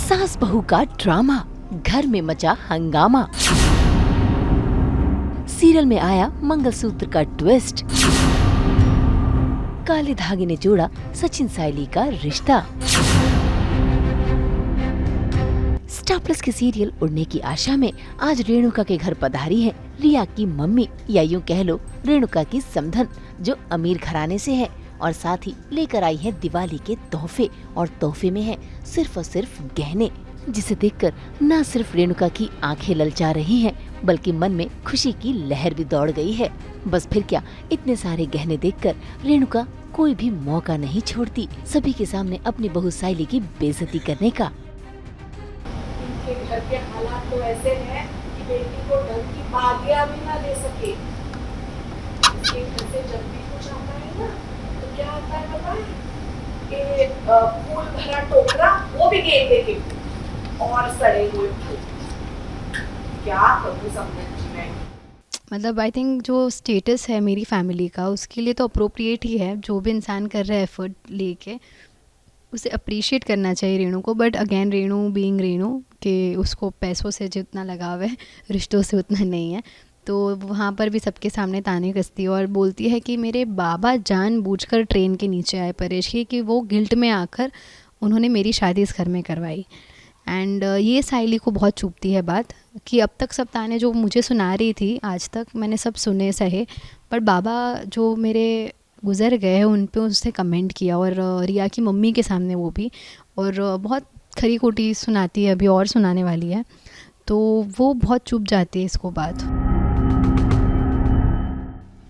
सास बहू का ड्रामा, घर में मचा हंगामा। सीरियल में आया मंगलसूत्र का ट्विस्ट। काले धागे ने जोड़ा सचिन साइली का रिश्ता। स्टार प्लस के सीरियल उड़ने की आशा में आज रेणुका के घर पधारी है रिया की मम्मी, या यूँ कह लो रेणुका की समधन, जो अमीर घराने से है और साथ ही लेकर आई है दिवाली के तोहफे, और तोहफे में है सिर्फ और सिर्फ गहने, जिसे देखकर न सिर्फ रेणुका की आंखें ललचा रही हैं, बल्कि मन में खुशी की लहर भी दौड़ गई है। बस फिर क्या, इतने सारे गहने देखकर रेणुका कोई भी मौका नहीं छोड़ती सभी के सामने अपनी बहू साइली की बेइज्जती करने का। इनके घर के हालात तो ऐसे हैं कि बेटी को ढंग की भाग्य भी ना दे सके। इसके घर से जब भी कुछ आता है ना, तो क्या आता है बताएं? कि फूल भरा टोकरा, वो भी गेंदे के और सड़े हुए फूल। क्या करूं समझ में। मतलब आई थिंक जो स्टेटस है मेरी फैमिली का, उसके लिए तो अप्रोप्रिएट ही है। जो भी इंसान कर रहा है एफर्ट लेके, उसे अप्रिशिएट करना चाहिए रेणु को। But again Renu being Renu, कि उसको पैसों से जितना लगाव है, रिश्तों से उतना नहीं है। तो वहाँ पर भी सबके सामने ताने कसती है और बोलती है कि मेरे बाबा जानबूझकर ट्रेन के नीचे आए परेश की, कि वो गिल्ट में आकर उन्होंने मेरी शादी इस घर में करवाई। एंड ये साइली को बहुत चुभती है बात, कि अब तक सब ताने जो मुझे सुना रही थी आज तक मैंने सब सुने सहे, पर बाबा जो मेरे गुज़र गए हैं उन पे उसने कमेंट किया, और रिया की मम्मी के सामने वो भी, और बहुत खरी खोटी सुनाती है, अभी और सुनाने वाली है। तो वो बहुत चुप जाती है इसको बात।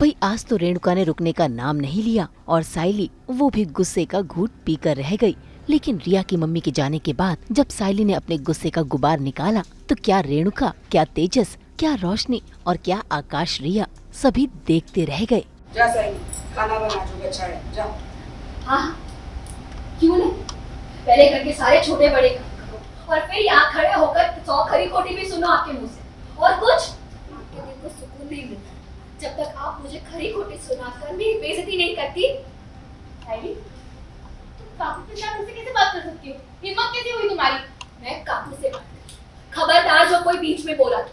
भाई आज तो रेणुका ने रुकने का नाम नहीं लिया और साइली वो भी गुस्से का घूंट पीकर रह गई। लेकिन रिया की मम्मी के जाने के बाद जब साइली ने अपने गुस्से का गुबार निकाला, तो क्या रेणुका, क्या तेजस, क्या रोशनी और क्या आकाश रिया सभी देखते रह गए। जा साइली, खाना बना जो बचा है, जा। हाँ, क्यों नहीं? पहले घर के सारे छोटे बड़े काम करो और फिर यहाँ खड़े होकर 100 खरी खोटी भी सुनो आपके मुंह से। और कुछ आपके दिल को सुकून नहीं मिलता जब तक आप मुझे खरी खोटी सुनाकर मेरी बेइज्जती नहीं करती। साइली, काकू के साथ ऐसे कैसे बात कर सकती हो? हिम्मत कैसे हुई तुम्हारी? मैं काकू से बात कर, खबरदार जो कोई बीच में बोला तो।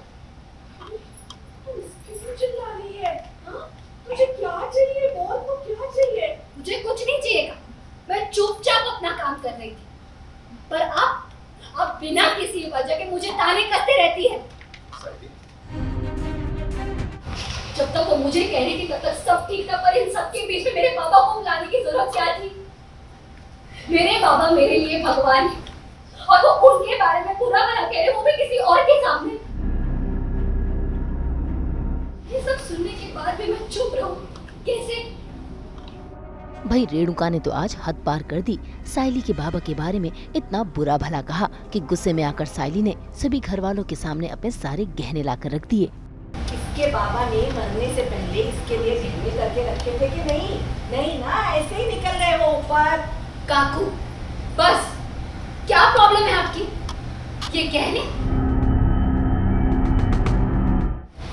किसी चिल्ला रही है? हाँ? मुझे क्या चाहिए? बोल तो क्या चाहिए? मुझे कुछ नहीं चाहिए काकू, मैं चुपचाप अपना काम कर रही थी, पर आप बिना किसी वजह के मुझे ताने कसते रहती है। जब तक वो मुझे कह रही थी तब तक सब ठीक था, पर इन सबके बीच में मेरे बाबा को बुलाने की जरूरत क्या थी? मेरे बाबा मेरे लिए भगवान है, और वो उनके बारे में पूरा भला कह रहे, वो भी किसी और के सामने। ये सब सुनने के बाद भी मैं चुप रहूं? कैसे? भाई रेणुका ने तो आज हद पार कर दी। साइली के बाबा के बारे में इतना बुरा भला कहा कि गुस्से में आकर साइली ने सभी घर वालों के सामने अपने सारे गहने लाकर रख दिए। इसके बाबा ने मरने से पहले इसके लिए गहने करके रखे थे कि नहीं? नहीं ना, ऐसे ही निकल रहे वो ऊपर। काकू, बस, क्या प्रॉब्लम है आपकी? ये गहने?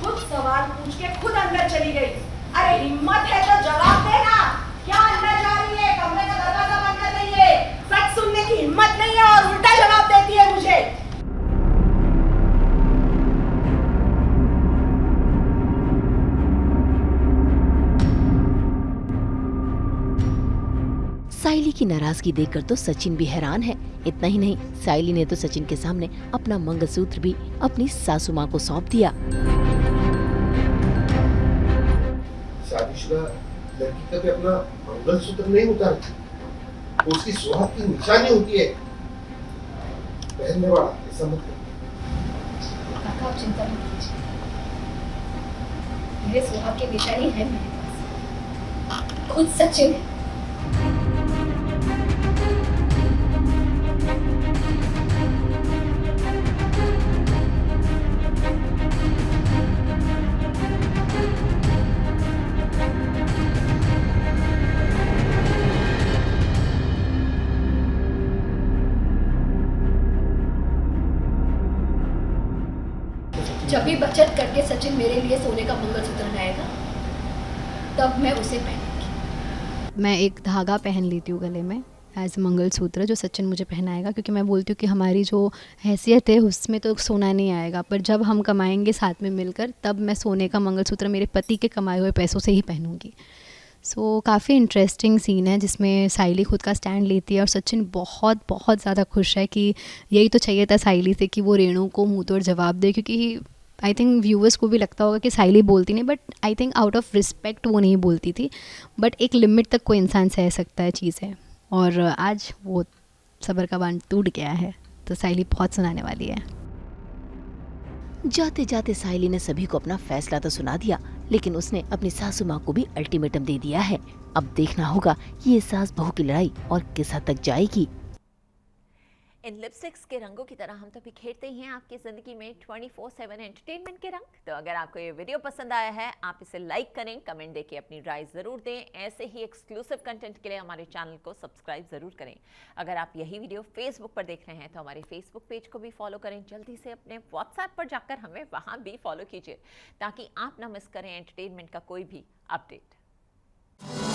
खुद सवाल पूछ के खुद अंदर चली गई। अरे हिम्मत है तो जवाब देना। क्या अंदर जा रही है? कमरे का दरवाजा बंद कर रही है। सच सुनने की हिम्मत नहीं है और उल्टा जवाब देती है मुझे। साइली की नाराजगी देखकर तो सचिन भी हैरान है। इतना ही नहीं, साइली ने तो सचिन के सामने अपना मंगलसूत्र भी अपनी सासू माँ को सौंप दिया। शादीशुदा लड़की कभी अपना मंगलसूत्र नहीं उतारती, उसकी सुहाग की निशानी होती है पहनने वाला। ऐसा मत करो। काका, आप चिंता मत कीजिए, मेरे सुहाग की निशानी है मेरे पास, खुद सचिन है। जब भी बचत करके सचिन मेरे लिए सोने का मंगलसूत्र लाएगा, तब मैं उसे पहनूंगी। मैं एक धागा पहन लेती हूँ गले में, एज मंगलसूत्र जो सचिन मुझे पहनाएगा, क्योंकि मैं बोलती हूँ कि हमारी जो हैसियत है उसमें तो सोना नहीं आएगा, पर जब हम कमाएंगे साथ में मिलकर तब मैं सोने का मंगलसूत्र मेरे पति के कमाए हुए पैसों से ही पहनूंगी। सो काफ़ी इंटरेस्टिंग सीन है जिसमें साइली खुद का स्टैंड लेती है और सचिन बहुत बहुत ज़्यादा खुश है कि यही तो चाहिए था साइली से कि वो रेणु को मुँह तोड़ जवाब दे, क्योंकि आई थिंक व्यूअर्स को भी लगता होगा कि साइली बोलती नहीं, but I think out of respect वो नहीं बोलती थी, बट एक लिमिट तक कोई इंसान सह सकता है चीज़ें, और आज वो सबर का बांध टूट गया है, तो साइली बहुत सुनाने वाली है। जाते जाते साइली ने सभी को अपना फैसला तो सुना दिया, लेकिन उसने अपनी सासू माँ को भी अल्टीमेटम दे दिया है। अब देखना होगा कि ये सास बहू की लड़ाई और किस हद तक जाएगी। इन लिपस्टिक्स के रंगों की तरह हम तो बिखेरते ही हैं आपकी ज़िंदगी में 24/7 एंटरटेनमेंट के रंग। तो अगर आपको ये वीडियो पसंद आया है, आप इसे लाइक करें, कमेंट देके अपनी राय ज़रूर दें। ऐसे ही एक्सक्लूसिव कंटेंट के लिए हमारे चैनल को सब्सक्राइब ज़रूर करें। अगर आप यही वीडियो फेसबुक पर देख रहे हैं तो हमारे फेसबुक पेज को भी फॉलो करें। जल्दी से अपने व्हाट्सएप पर जाकर हमें वहाँ भी फॉलो कीजिए ताकि आप ना मिस करें एंटरटेनमेंट का कोई भी अपडेट।